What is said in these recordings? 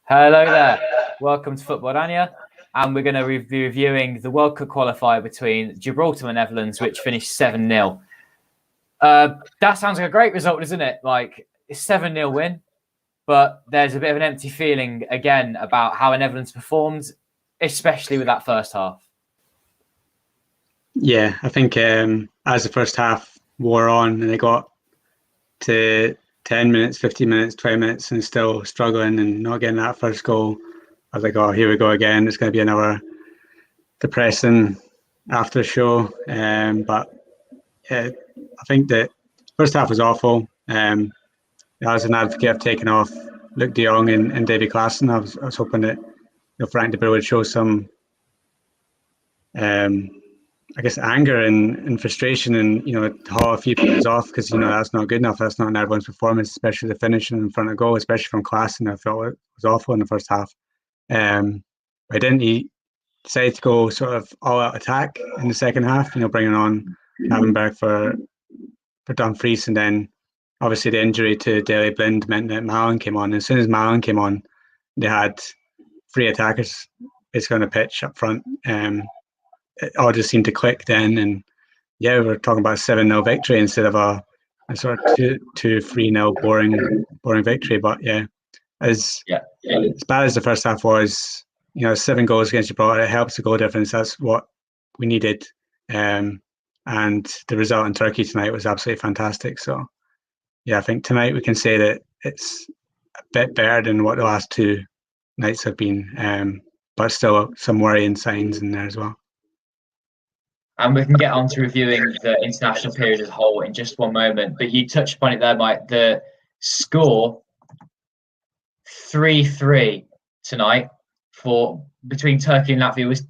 Hello there. Welcome to Football-Oranje, and we're going to be reviewing the World Cup qualifier between Gibraltar and the Netherlands, which finished 7-0. That sounds like a great result, doesn't it? Like, it's 7-0 win, but there's a bit of an empty feeling again about how the Netherlands performed, especially with that first half. Yeah, I think as the first half wore on and they got to 10 minutes, 15 minutes, 20 minutes and still struggling and not getting that first goal, I was like, oh, here we go again. It's going to be another depressing after show. But I think that first half was awful. I was an advocate of taking off Luke de Jong and David Klaassen. I was hoping that Frank de Boer would show some I guess anger and frustration and haul a few players off because that's not good enough. That's not in everyone's performance, especially the finishing in front of goal, especially from Klaassen. I felt it was awful in the first half. But didn't he decide to go sort of all out attack in the second half? Bringing on Havenberg for Dumfries, and then obviously the injury to Daley Blind meant that Malen came on. As soon as Malen came on, they had three attackers basically on the pitch up front. It all just seemed to click then, and yeah, we're talking about a 7-0 victory instead of a sort of 2-3-0 boring victory. But as bad as the first half was, 7 goals against Gibraltar, it helps the goal difference. That's what we needed, and the result in Turkey tonight was absolutely fantastic. So I think tonight we can say that it's a bit better than what the last two nights have been, but still some worrying signs in there as well. And we can get on to reviewing the international period as a whole in just one moment. But you touched upon it there, Mike. The score 3-3 tonight between Turkey and Latvia was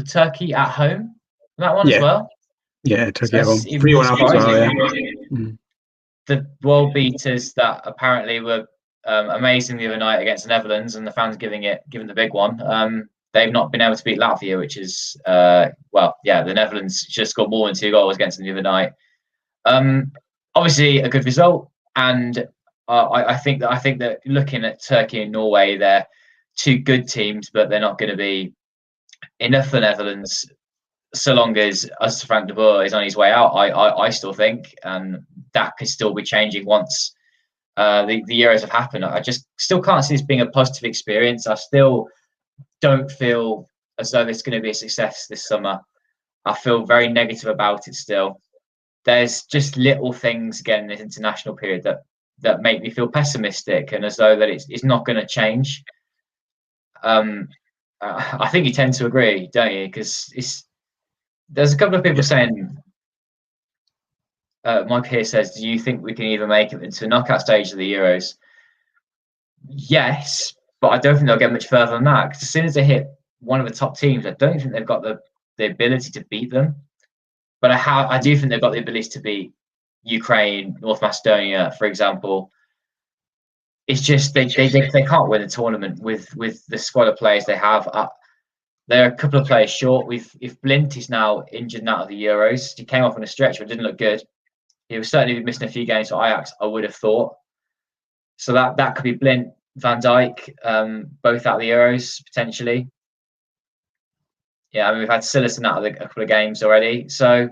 Turkey at home. That one as well. Yeah, Turkey at home. 3-1 up as well. Yeah. The world beaters that apparently were amazing the other night against the Netherlands, and the fans giving the big one. They've not been able to beat Latvia, which is, the Netherlands just scored more than 2 goals against them the other night. Obviously, a good result, and I think that looking at Turkey and Norway, they're two good teams, but they're not going to be enough for Netherlands so long as Frank de Boer is on his way out. I still think, and that could still be changing once the Euros have happened. I just still can't see this being a positive experience. I still don't feel as though it's going to be a success this summer. I feel very negative about it still. There's just little things again in this international period that make me feel pessimistic and as though that it's not going to change. I think you tend to agree, don't you? Because there's a couple of people saying, Mike here says, do you think we can even make it into the knockout stage of the Euros? Yes, but I don't think they'll get much further than that, because as soon as they hit one of the top teams, I don't think they've got the ability to beat them. But I do think they've got the ability to beat Ukraine, North Macedonia, for example. It's just they can't win a tournament with the squad of players they have. They're a couple of players short. If Blint is now injured and out of the Euros, he came off on a stretch but didn't look good. He was certainly missing a few games for Ajax, I would have thought. So that could be Blint, Van Dijk, both out of the Euros potentially. Yeah, I mean, we've had Cillessen out of a couple of games already. So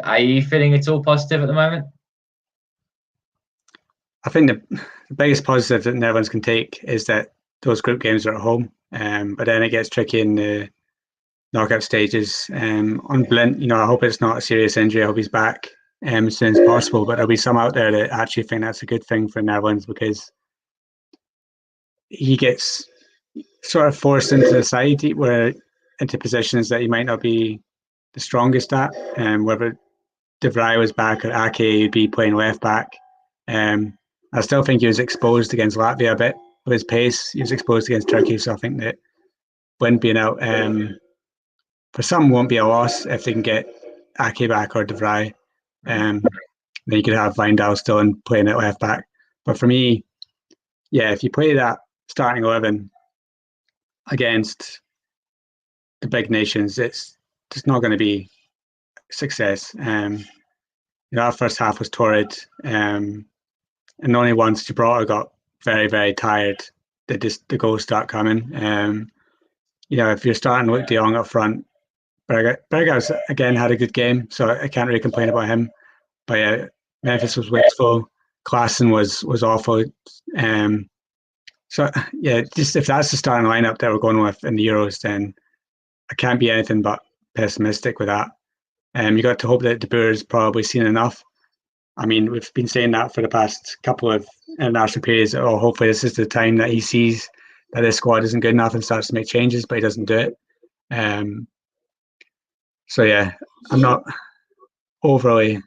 are you feeling at all positive at the moment? I think the biggest positive that Netherlands can take is that those group games are at home. But then it gets tricky in the knockout stages. On Blint, I hope it's not a serious injury. I hope he's back as soon as possible. But there'll be some out there that actually think that's a good thing for Netherlands, because he gets sort of forced into the side into positions that he might not be the strongest at. Whether De Vrij was back or Ake would be playing left back. I still think he was exposed against Latvia a bit with his pace. He was exposed against Turkey, so I think that Blind being out for some won't be a loss if they can get Ake back or De Vrij. Then you could have Wijndal still in playing at left back. But for me, if you play that starting 11 against the big nations, it's just not going to be success. Our first half was torrid, and only once Gibraltar got very, very tired the goals start coming. If you're starting Luke de Jong up front, Berghuis again had a good game, so I can't really complain about him. But yeah, Memphis was wasteful. Klaassen was awful. So yeah, just if that's the starting lineup that we're going with in the Euros, then I can't be anything but pessimistic with that. You got to hope that De Boer's probably seen enough. I mean, we've been saying that for the past couple of international periods. Oh, hopefully this is the time that he sees that his squad isn't good enough and starts to make changes, but he doesn't do it. So yeah, I'm not overly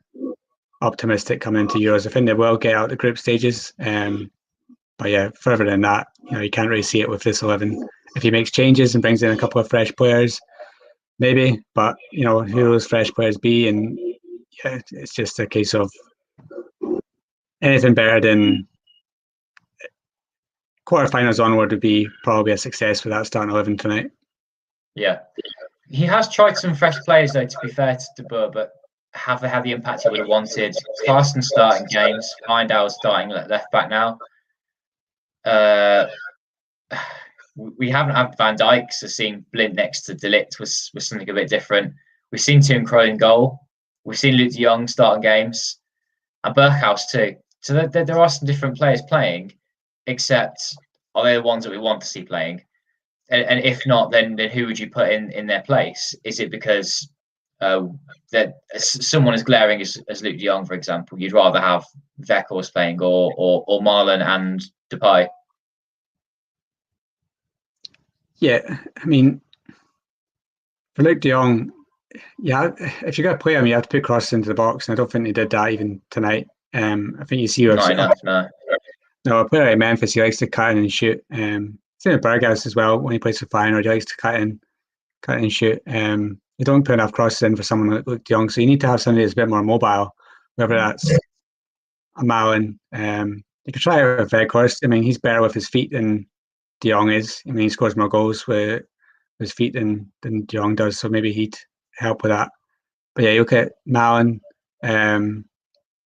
optimistic coming into Euros. I think they will get out the group stages. But yeah, further than that, you can't really see it with this 11. If he makes changes and brings in a couple of fresh players, maybe. But who those fresh players be? And yeah, it's just a case of anything better than quarterfinals onward would be probably a success for that starting 11 tonight. Yeah, he has tried some fresh players though. To be fair to De Boer, but have they had the impact he would have wanted? Klaassen starting games, Findale starting left back now. We haven't had Van Dijk, so seeing Blind next to De Ligt was something a bit different. We've seen Tim Krul in goal. We've seen Luke de Jong starting games, and Berghuis too. So there are some different players playing, except are they the ones that we want to see playing? And if not, then who would you put in their place? Is it because that someone as glaring as Luke de Jong, for example, you'd rather have Weghorst playing or Marlon and Depay? Yeah, I mean, for Luke de Jong, yeah, if you're going to play him, you have to put crosses into the box, and I don't think they did that even tonight. I think you see not enough, no. No, a player like Memphis, he likes to cut in and shoot. Same with Berghuis as well. When he plays for Feyenoord, he likes to cut in and shoot. You don't put enough crosses in for someone like Luke de Jong, so you need to have somebody that's a bit more mobile, whether that's a Malin. You could try it with Weghorst. I mean, he's better with his feet than de Jong is. I mean, he scores more goals with his feet than de Jong does, so maybe he'd help with that. But yeah, you look at Malin,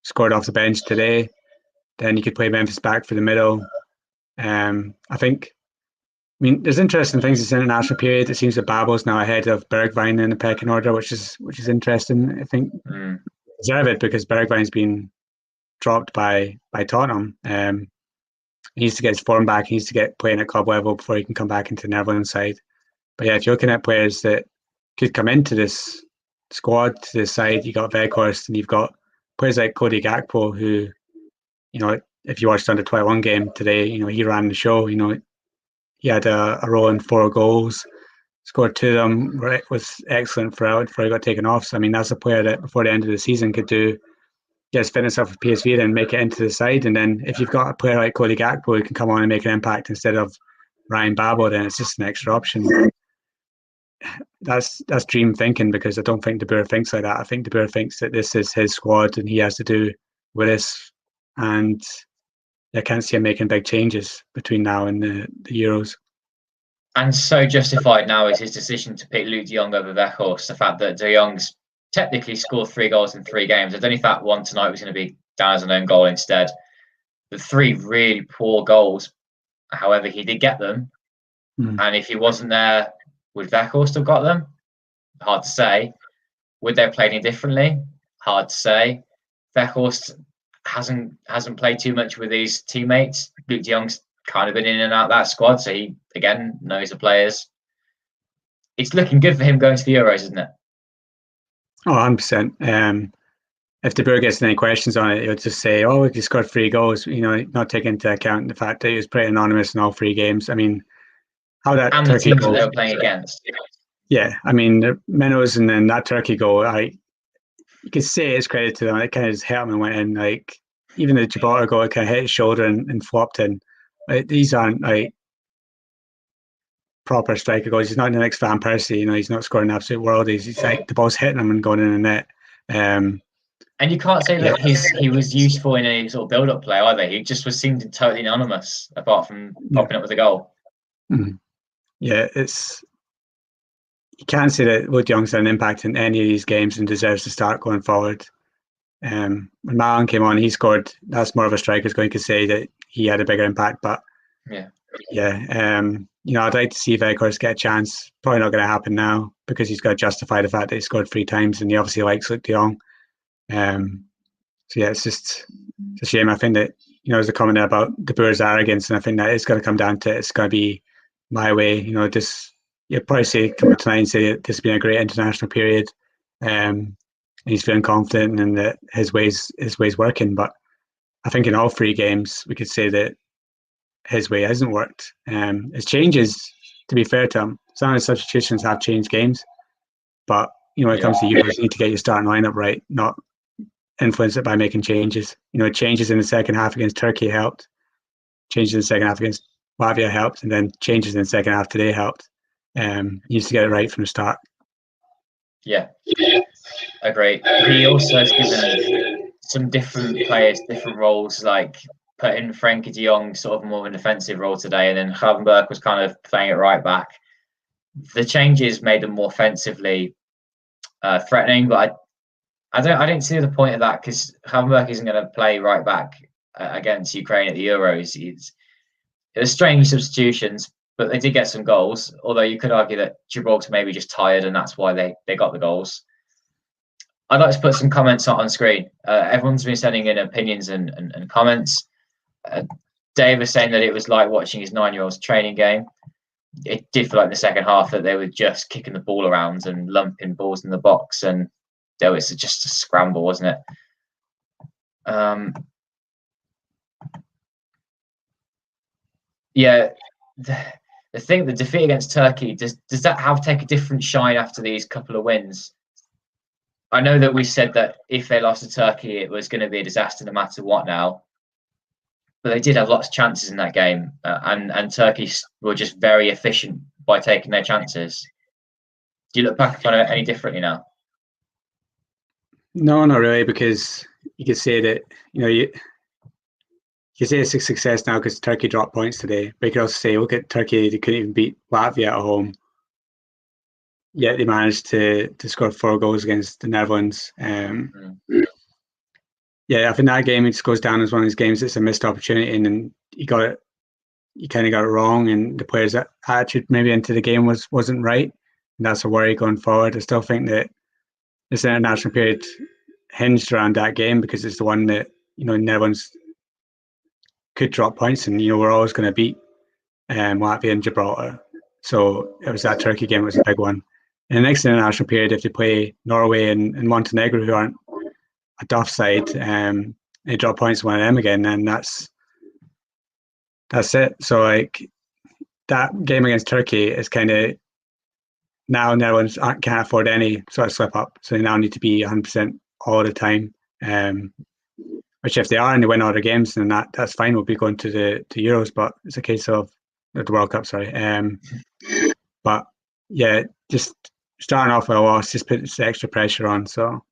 scored off the bench today. Then you could play Memphis back for the middle. I mean, there's interesting things this international period. It seems that Babel's now ahead of Bergwijn in the pecking order, which is interesting. I think deserve it because Bergwijn's been dropped by Tottenham. He needs to get his form back. He needs to get playing at club level before he can come back into the Netherlands side. But yeah, if you're looking at players that could come into this squad, to this side, you got Weghorst and you've got players like Cody Gakpo who, if you watched the under-21 game today, he ran the show. He had a row in 4 goals, scored 2 of them, was excellent before he got taken off. So, I mean, that's a player that before the end of the season could get his fitness up for PSV and make it into the side. And then if you've got a player like Cody Gakpo who can come on and make an impact instead of Ryan Babel, then it's just an extra option. That's dream thinking because I don't think De Boer thinks like that. I think De Boer thinks that this is his squad and he has to do with this. And I can't see him making big changes between now and the Euros. And so justified now is his decision to pick Luke de Jong over Weghorst. The fact that de Jong's technically scored 3 goals in 3 games. I don't know if that one tonight was going to be down as an own goal instead. The 3 really poor goals. However, he did get them. And if he wasn't there, would Weghorst have got them? Hard to say. Would they have played any differently? Hard to say. Weghorst hasn't played too much with his teammates. Luke de Jong's kind of been in and out of that squad, so he again knows the players. It's looking good for him going to the Euros, isn't it? Oh, 100%. If De Boer gets any questions on it, he'll just say, "Oh, he scored 3 goals." Not taking into account the fact that he was pretty anonymous in all 3 games. I mean, how that and Turkey the teams goal, that they were playing against. Yeah, I mean, the minnows and then that Turkey goal, you could say it's credit to them. It kind of just hit him and went in. Like even the Gibraltar goal, it kind of hit his shoulder and flopped in. These aren't like proper striker goals. He's not the next Van Persie. He's not scoring absolute worldies. He's like the ball's hitting him and going in the net. And you can't say that he was useful in any sort of build-up play either. He just seemed totally anonymous, apart from popping up with a goal. Yeah, you can't say that Luke de Jong's had an impact in any of these games and deserves to start going forward. When Malin came on, he scored. That's more of a striker's going to say that he had a bigger impact. But Yeah, I'd like to see Weghorst get a chance. Probably not going to happen now because he's got to justify the fact that he scored 3 times and he obviously likes Luke de Jong. So yeah, it's a shame. I think that there's a comment there about De Boer's arrogance, and I think that it's going to come down to it's going to be my way. You'll probably say come out tonight and say that this has been a great international period, and he's feeling confident and that his ways working. But I think in all 3 games we could say that his way hasn't worked. His changes, to be fair to him, some of his substitutions have changed games, but when it comes to Euros, you need to get your starting lineup right, not influence it by making changes. Changes in the second half against Turkey helped. Changes in the second half against Latvia helped, and then changes in the second half today helped. You need to get it right from the start. Yeah, agree. He also has given some different players different roles, like putting Frankie de Jong sort of more of an defensive role today, and then Gravenberch was kind of playing it right back. The changes made them more offensively threatening, but I didn't see the point of that because Gravenberch isn't going to play right back against Ukraine at the Euros. It was strange substitutions, but they did get some goals. Although you could argue that Gibraltar maybe just tired, and that's why they got the goals. I'd like to put some comments on screen. Everyone's been sending in opinions and comments. Dave was saying that it was like watching his 9-year-old's training game. It did feel like in the second half that they were just kicking the ball around and lumping balls in the box, and there was just a scramble, wasn't it? Yeah, the defeat against Turkey, does that take a different shine after these couple of wins? I know that we said that if they lost to Turkey, it was going to be a disaster no matter what now. But they did have lots of chances in that game, and Turkey were just very efficient by taking their chances. Do you look back on it any differently now? No, not really, because you could say that you say it's a success now because Turkey dropped points today. But you could also say, look at Turkey; they couldn't even beat Latvia at home, yet they managed to score 4 goals against the Netherlands. Yeah, I think that game just goes down as one of these games that's a missed opportunity, and then you kind of got it wrong, and the players' attitude maybe into the game wasn't right, and that's a worry going forward. I still think that this international period hinged around that game because it's the one that Netherlands could drop points, and we're always going to beat Latvia and Gibraltar. So it was that Turkey game was a big one. In the next international period, if they play Norway and Montenegro, who aren't a tough side, they drop points one of them again, and that's it. So like that game against Turkey is kind of now Netherlands can't afford any sort of slip up, so they now need to be 100% all the time. Which if they are and they win all their games, then that's fine. We'll be going to the Euros, but it's a case of the World Cup. Sorry, but yeah, just starting off with a loss just puts extra pressure on. So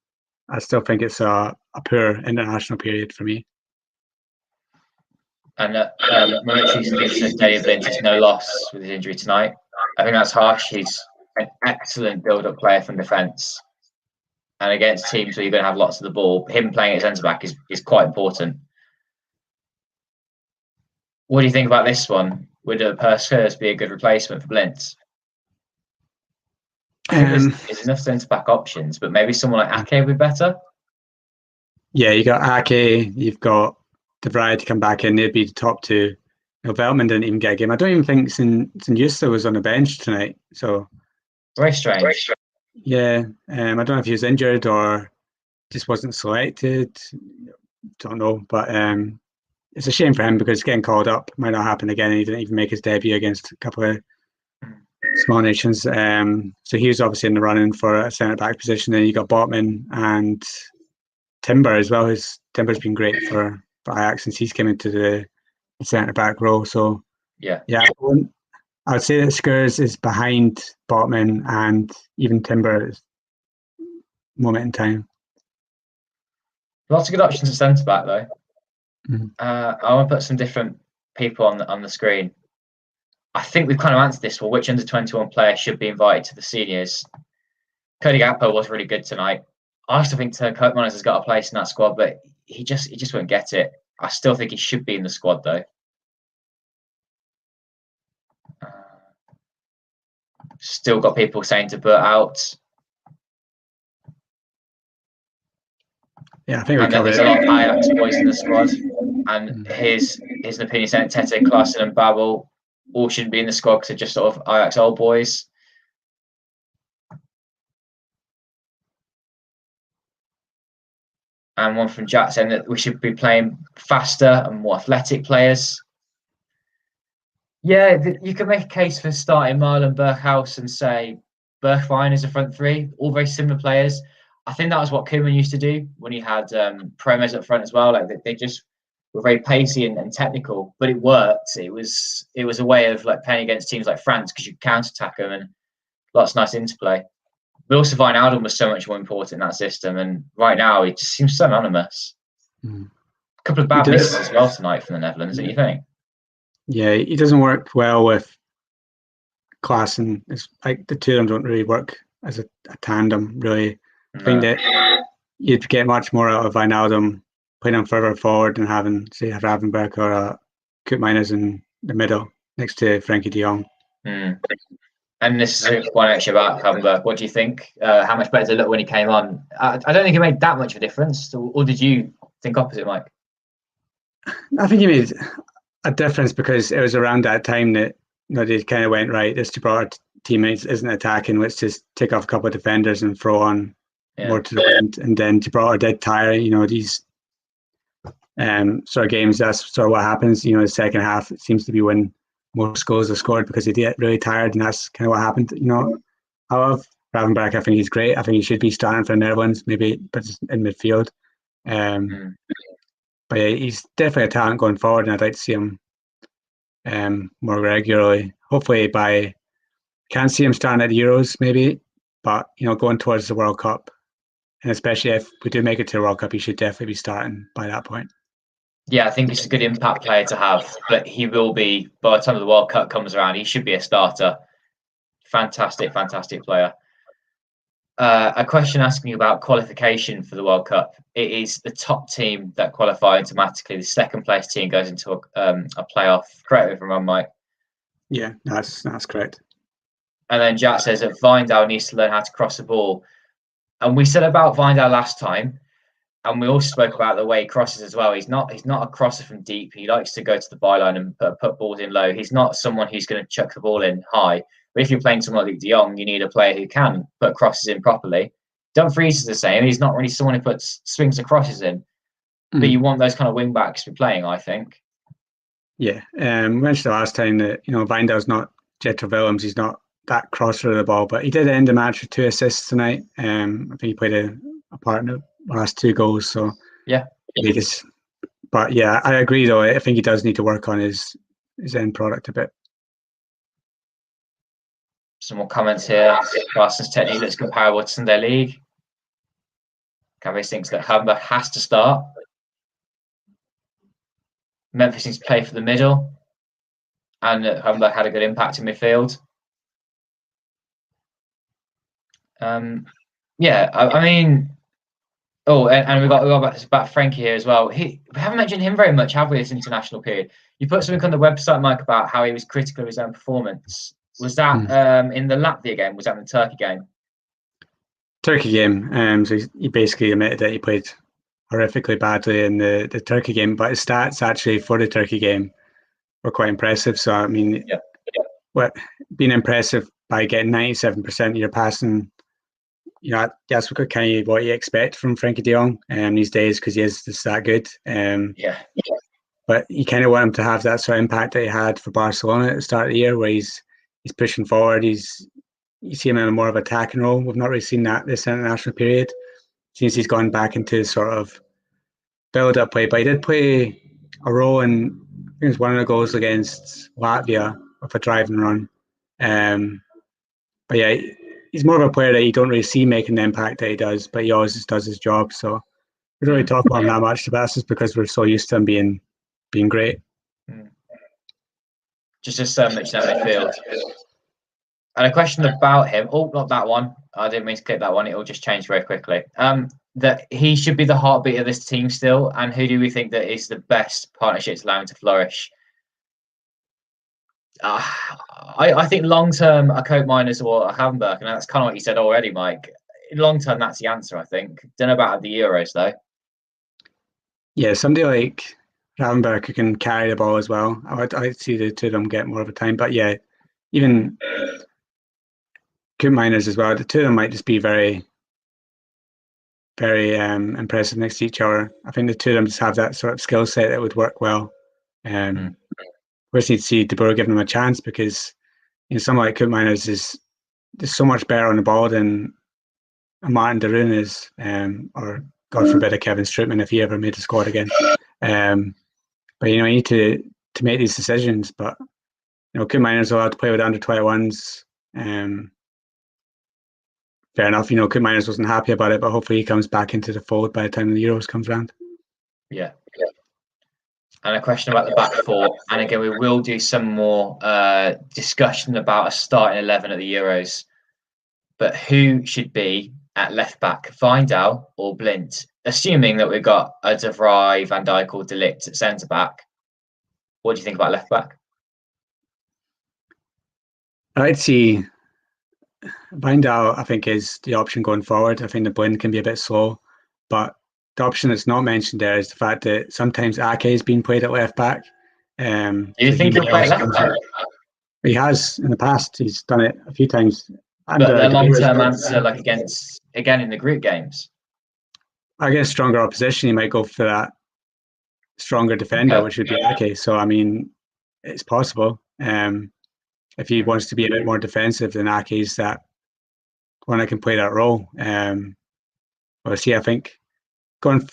I still think it's a poor international period for me. And Mauricio said Daley Blind is no loss with his injury tonight. I think that's harsh. He's an excellent build-up player from defence. And against teams where you're going to have lots of the ball, him playing at centre-back is quite important. What do you think about this one? Would Perskers be a good replacement for Blintz? I think there's enough centre-back options, but maybe someone like Ake would be better? Yeah, you got Ake, you've got De Vrij to come back in. They'd be the top 2. Veltman didn't even get a game. I don't even think St Justa was on the bench tonight. So very strange. Yeah, I don't know if he was injured or just wasn't selected. Don't know, but it's a shame for him because getting called up might not happen again. He didn't even make his debut against a couple of small nations. So he was obviously in the running for a centre back position. Then you got Botman and Timber as well. Timber's been great for Ajax since he's come into the centre back role. So yeah. I would say that Skurs is behind Botman and even Timber at moment in time. Lots of good options at centre back though. Mm-hmm. I want to put some different people on the screen. I think we've kind of answered this. Well, which under-21 player should be invited to the seniors? Cody Gakpo was really good tonight. I still think Koopmeiners has got a place in that squad, but he just won't get it. I still think he should be in the squad though. Still got people saying to Burt out. Yeah, I think we And then covered there's a lot of it. Ajax boys in the squad. And here's an opinion saying Tete, Klaassen and Babel all shouldn't be in the squad because they're just sort of Ajax old boys. And one from Jack saying that we should be playing faster and more athletic players. Yeah, you can make a case for starting Marlon Berghuis and say Bergwijn as a front three, all very similar players. I think that was what Koeman used to do when he had Promes up front as well. Like they just were very pacey and technical, but it worked. It was a way of like playing against teams like France because you could counter-attack them and lots of nice interplay. But also Wijnaldum was so much more important in that system, and right now it just seems so anonymous. A couple of bad misses as well tonight from the Netherlands, don't you think? Yeah, he doesn't work well with Klaassen. It's like the two of them don't really work as a tandem, really. I think that you'd get much more out of Wijnaldum playing him further forward than having, say, a Ravenberg or a Koopmeiners in the middle next to Frankie de Jong. And this is one actually about Ravenberg. What do you think? How much better did it look when he came on? I don't think it made that much of a difference. Or did you think opposite, Mike? I think he made a difference because it was around that time that they kind of went, right, this Gibraltar teammates isn't attacking, let's just take off a couple of defenders and throw on more to the wind. And then Gibraltar did tire, these sort of games. That's sort of what happens. The second half, it seems to be when most goals are scored because they get really tired, and that's kind of what happened. I love Ravenberg. I think he's great. I think he should be starting for the Netherlands, maybe, but in midfield. But yeah, he's definitely a talent going forward, and I'd like to see him more regularly. Hopefully can't see him starting at the Euros, maybe, but going towards the World Cup, and especially if we do make it to the World Cup, he should definitely be starting by that point. Yeah, I think it's a good impact player to have, but he will be, by the time the World Cup comes around, he should be a starter. Fantastic player. A question asking you about qualification for the World Cup. It is the top team that qualify automatically. The second place team goes into a playoff. Correct me if I'm wrong, Mike. Yeah, that's correct. And then Jack says that Wijndal needs to learn how to cross the ball. And we said about Wijndal last time, and we also spoke about the way he crosses as well. He's not a crosser from deep. He likes to go to the byline and put balls in low. He's not someone who's going to chuck the ball in high. But if you're playing someone like de Jong, you need a player who can put crosses in properly. Dumfries is the same. He's not really someone who swings the crosses in. But you want those kind of wing backs to be playing, I think. Yeah. We mentioned the last time that, Wijndal's not Jetro Willems. He's not that crosser of the ball, but he did end the match with 2 assists tonight. I think he played a part in the last 2 goals. So yeah. But yeah, I agree though. I think he does need to work on his end product a bit. Some more comments here. Klaassen's technique looks comparable to Sunday League. Gary thinks that Humber has to start. Memphis needs to play for the middle. And that Humber had a good impact in midfield. Yeah, I mean... Oh, and we got about Frankie here as well. We haven't mentioned him very much, have we, this international period? You put something on the website, Mike, about how he was critical of his own performance. Was that in the Latvia game? Was that in the Turkey game? Turkey game. So he basically admitted that he played horrifically badly in the Turkey game, but his stats actually for the Turkey game were quite impressive. So, I mean, being impressive by getting 97% of your passing, that's kind of what you expect from Frankie de Jong these days because he is just that good. But you kind of want him to have that sort of impact that he had for Barcelona at the start of the year, where he's pushing forward. You see him in a more of attacking role. We've not really seen that this international period since he's gone back into sort of build-up play. But he did play a role in, I think it was one of the goals against Latvia with a drive and run. But yeah, he's more of a player that you don't really see making the impact that he does, but he always just does his job. So we don't really talk about him that much, but that's just because we're so used to him being great. Just mention that midfield. And a question about him. Oh, not that one. I didn't mean to click that one. It will just change very quickly. That he should be the heartbeat of this team still. And who do we think that is the best partnership to allow him to flourish? I think long term a Coke Miners or a Hamburg, and that's kind of what you said already, Mike. In long term, that's the answer. I think. Don't know about the Euros though. Yeah, somebody like Ravenberg who can carry the ball as well. I'd see the two of them get more of a time. But yeah, even Coop Miners as well. The two of them might just be very, very impressive next to each other. I think the two of them just have that sort of skill set that would work well. We just need to see De Boer giving them a chance because someone like Coop Miners is just so much better on the ball than Martin de Roon is, or God forbid a Kevin Strootman if he ever made the squad again. But you need to make these decisions. But Coop Miners are allowed to play with under 21s. Fair enough. Coop Miners wasn't happy about it, but hopefully he comes back into the fold by the time the Euros comes around. Yeah. And a question about the back four. And again, we will do some more discussion about a starting 11 at the Euros. But who should be at left back, Vindal or Blint? Assuming that we've got a De Vrij, Van Dijk or De Ligt at centre back. What do you think about left back? I'd see Vindal, I think, is the option going forward. I think the Blint can be a bit slow, but the option that's not mentioned there is the fact that sometimes Ake has been played at left back. Do you think he'll play left back? He has in the past. He's done it a few times. But the long-term answer, like again in the group games, against stronger opposition, he might go for that stronger defender, which would be Ake. So I mean, it's possible. If he wants to be a bit more defensive, then Ake's that one that can play that role. We'll see. I think going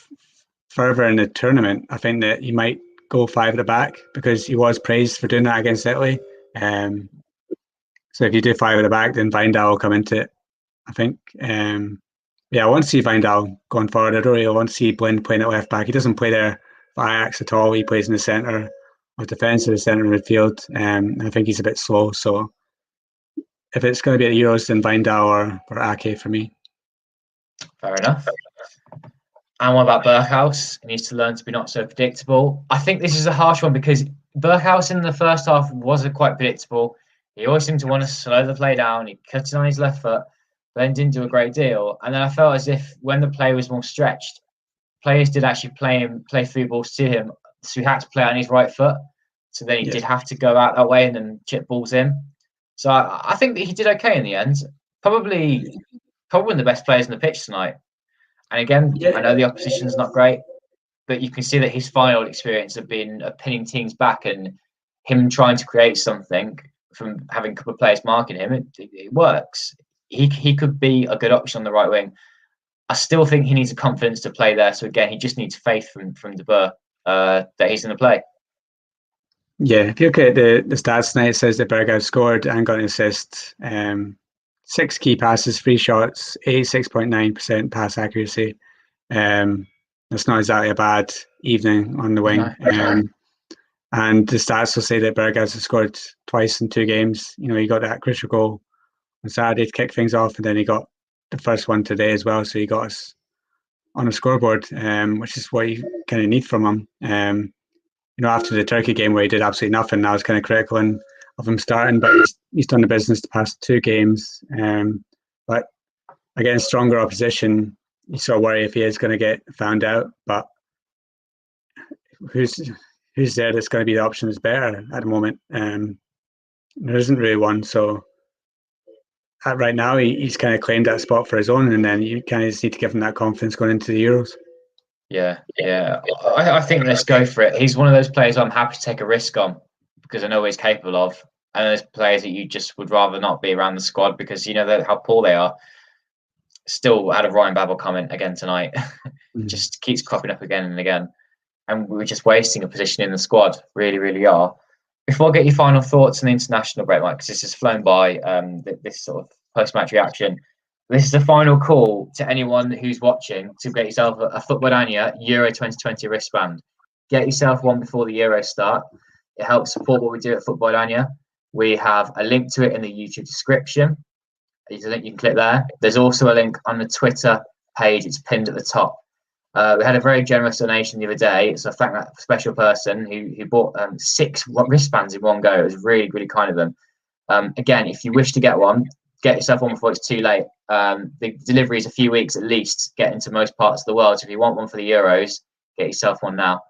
further in the tournament, I think that he might go 5 at the back because he was praised for doing that against Italy. So if you do 5 at the back, then Vindal will come into it, I think. I want to see Vindal going forward. I don't really want to see Blind playing at left back. He doesn't play there for Ajax at all. He plays in the centre of defence or the centre midfield. I think he's a bit slow. So if it's going to be at Euros, then Vindal or Ake for me. Fair enough. And what about Berghuis? He needs to learn to be not so predictable. I think this is a harsh one because Berghuis in the first half wasn't quite predictable. He always seemed to want to slow the play down. He cut it on his left foot, but then didn't do a great deal. And then I felt as if when the play was more stretched, players did actually play through balls to him. So he had to play on his right foot. So then he did have to go out that way and then chip balls in. So I think that he did okay in the end. Probably one of the best players on the pitch tonight. And again, I know the opposition's not great, but you can see that his final experience of pinning teams back and him trying to create something from having a couple of players marking him, it works. He could be a good option on the right wing. I still think he needs the confidence to play there. So again, he just needs faith from De Boer that he's going to play. Yeah, if you look at the stats tonight, it says that Berghuis scored and got an assist. 6 key passes, 3 shots, 86.9% pass accuracy. That's not exactly a bad evening on the wing. No. And the stats will say that Berghuis has scored twice in 2 games. He got that crucial goal on Saturday to kick things off, and then he got the first one today as well. So he got us on a scoreboard, which is what you kind of need from him. After the Turkey game where he did absolutely nothing, I was kind of critical of him starting, but he's done the business the past 2 games. But against stronger opposition, you sort of worry if he is going to get found out. But who's there that's going to be the option that's better at the moment? There isn't really one. So right now, he's kind of claimed that spot for his own, and then you kind of just need to give him that confidence going into the Euros. Yeah. I think let's go for it. He's one of those players I'm happy to take a risk on because I know what he's capable of. And there's players that you just would rather not be around the squad because you know how poor they are. Still had a Ryan Babel comment again tonight. Just keeps cropping up again and again. And we're just wasting a position in the squad. Really, really are. Before I get your final thoughts on the international break, Mike, because this has flown by, this sort of post-match reaction. This is the final call to anyone who's watching to get yourself a Football-Oranje Euro 2020 wristband. Get yourself one before the Euros start. It helps support what we do at Football-Oranje. We have a link to it in the YouTube description. There's a link you can click there. There's also a link on the Twitter page. It's pinned at the top. We had a very generous donation the other day, so I thank that special person who bought 6 wristbands in one go. It was really, really kind of them. Again, if you wish to get one, get yourself one before it's too late. The delivery is a few weeks at least, get into most parts of the world. So if you want one for the Euros, get yourself one now.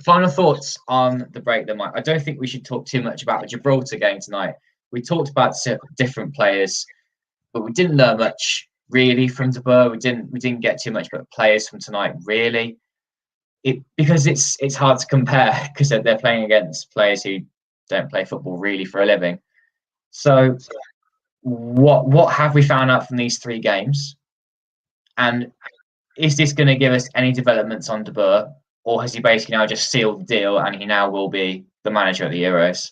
Final thoughts on the break, then, Mike. I don't think we should talk too much about the Gibraltar game tonight. We talked about different players, but we didn't learn much really from De Boer. We didn't get too much about players from tonight, really. Because it's hard to compare because they're playing against players who don't play football really for a living. So what have we found out from these 3 games? And is this going to give us any developments on De Boer? Or has he basically now just sealed the deal and he now will be the manager at the Euros?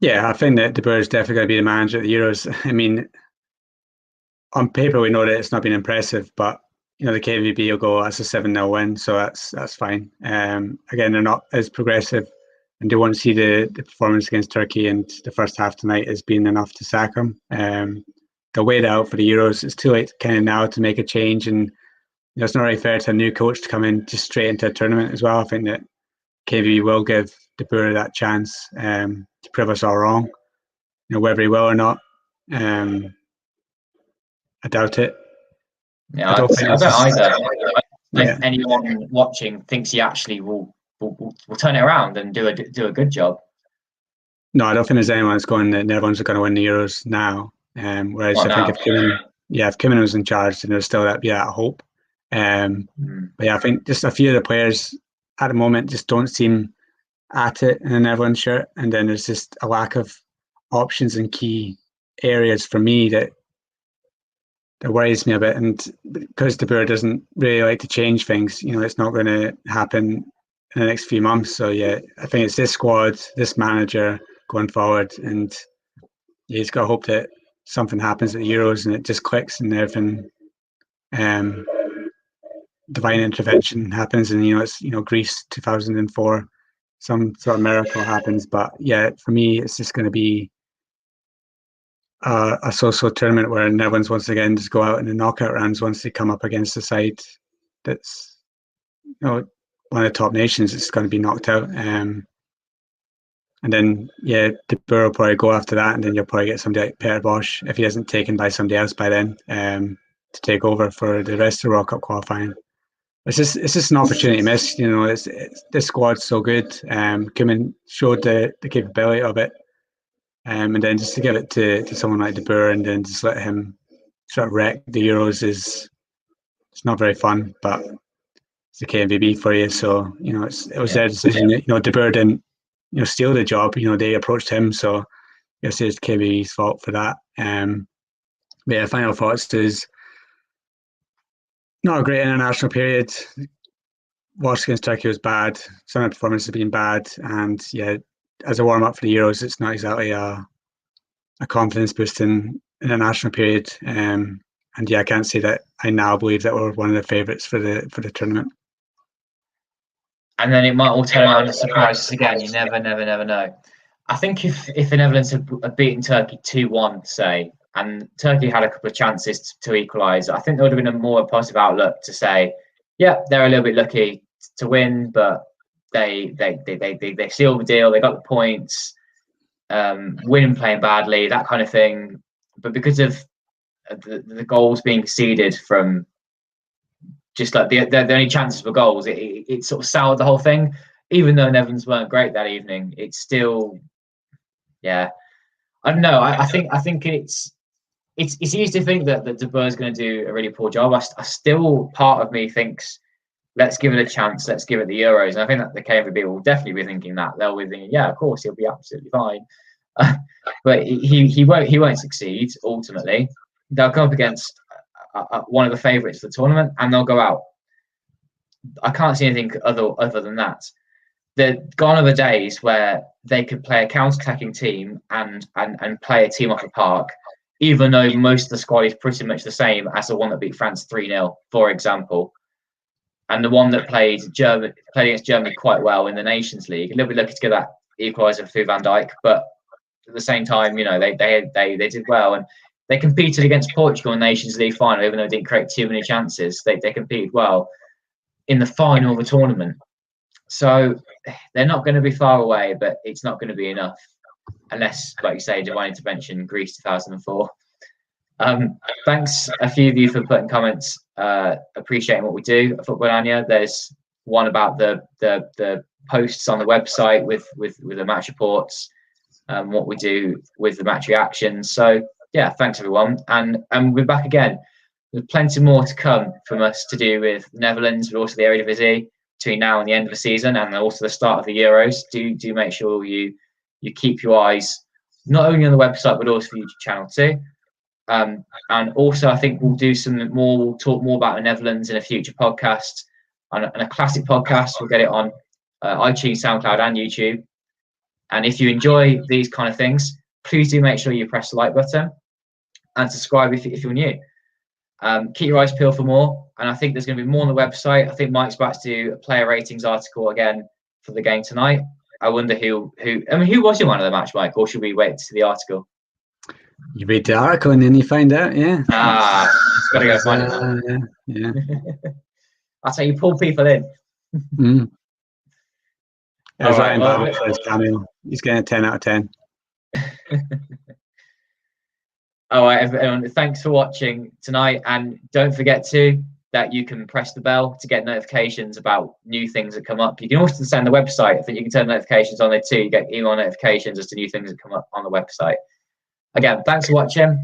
Yeah, I think that De Boer is definitely going to be the manager at the Euros. I mean, on paper, we know that it's not been impressive, but the KVB will go, that's a 7-0 win, so that's fine. Again, they're not as progressive, and they won't see the performance against Turkey and the first half tonight as being enough to sack him. They'll wait out for the Euros. It's too late kind of now to make a change, and it's not really fair to a new coach to come in just straight into a tournament as well. I think that KVB will give De Boer that chance to prove us all wrong. Whether he will or not, I doubt it. Yeah, I don't either. If anyone watching thinks he actually will turn it around and do a good job. No, I don't think there's anyone that's going that everyone's going to win the Euros now. Whereas I think if Koeman was in charge, then there's still that hope. But yeah, I think just a few of the players at the moment just don't seem at it in everyone's shirt, and then there's just a lack of options in key areas for me that worries me a bit. And because De Boer doesn't really like to change things, it's not going to happen in the next few months. So yeah, I think it's this squad, this manager going forward, and he's got to hope that something happens at the Euros and it just clicks and everything. Divine intervention happens, and it's Greece 2004, some sort of miracle happens. But yeah, for me, it's just going to be a so-so tournament where Netherlands once again just go out in the knockout rounds once they come up against a side that's one of the top nations. It's going to be knocked out, and then De Boer will probably go after that, and then you'll probably get somebody like Peter Bosz if he isn't taken by somebody else by then to take over for the rest of the World Cup qualifying. It's just an opportunity missed. This squad's so good. Koeman showed the capability of it, and then just to give it to someone like De Boer and then just let him sort of wreck the Euros it's not very fun. But it's the KNVB for you, so it was their decision. De Boer didn't steal the job. They approached him, so I guess it's KNVB's fault for that. But yeah, final thoughts is. Not a great international period. Watch against Turkey was bad. Some of the performances have been bad. And yeah, as a warm-up for the Euros, it's not exactly a confidence-boosting international period. And yeah, I can't say that I now believe that we're one of the favourites for the tournament. And then it might all turn around and surprise us again. You never know. I think if the Netherlands had beaten Turkey 2-1, say, and Turkey had a couple of chances to equalise, I think there would have been a more positive outlook to say, yeah, they're a little bit lucky to win, but they sealed the deal. They got the points, winning playing badly, that kind of thing. But because of the goals being conceded from just like the only chances for goals, it sort of soured the whole thing. Even though Netherlands weren't great that evening, it's still, I don't know. I think it's easy to think that De Boer is going to do a really poor job. I still, part of me thinks, let's give it a chance. Let's give it the Euros. And I think that the KVB will definitely be thinking that. They'll be thinking, yeah, of course, he'll be absolutely fine. But he won't succeed, ultimately. They'll come up against one of the favourites for the tournament, and they'll go out. I can't see anything other than that. They're gone are the days where they could play a counter-attacking team and play a team off the park, even though most of the squad is pretty much the same as the one that beat France 3-0, for example. And the one that played against Germany quite well in the Nations League. A little bit lucky to get that equaliser through Van Dijk, but at the same time, they did well. And They competed against Portugal in Nations League final, even though they didn't create too many chances. They competed well in the final of the tournament. So they're not going to be far away, but it's not going to be enough unless, like you say, divine intervention, Greece 2004. Thanks a few of you for putting comments, appreciating what we do at Football-Oranje. There's one about the posts on the website with the match reports, what we do with the match reactions. So yeah, thanks everyone, and we're back again. There's plenty more to come from us to do with Netherlands, but also the Eredivisie between now and the end of the season, and also the start of the Euros. Do make sure you keep your eyes not only on the website but also the YouTube channel too. And also, I think we'll do some more. We'll talk more about the Netherlands in a future podcast, and a classic podcast. We'll get it on iTunes, SoundCloud, and YouTube. And if you enjoy these kind of things, please do make sure you press the like button and subscribe if you're new. Keep your eyes peeled for more. And I think there's going to be more on the website. I think Mike's about to do a player ratings article again for the game tonight. I wonder who was your man of the match, Mike, or should we wait to see the article? You read the article and then you find out, yeah. Gotta go find it. Yeah. That's how you pull people in. There's Ryan Babbitt for his cameo. He's getting a 10 out of 10. All right, everyone. Thanks for watching tonight, and don't forget that you can press the bell to get notifications about new things that come up. You can also send the website. I think you can turn notifications on there too. You get email notifications as to new things that come up on the website. Again, thanks for watching.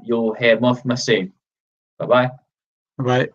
You'll hear more from us soon. Bye-bye. Bye-bye.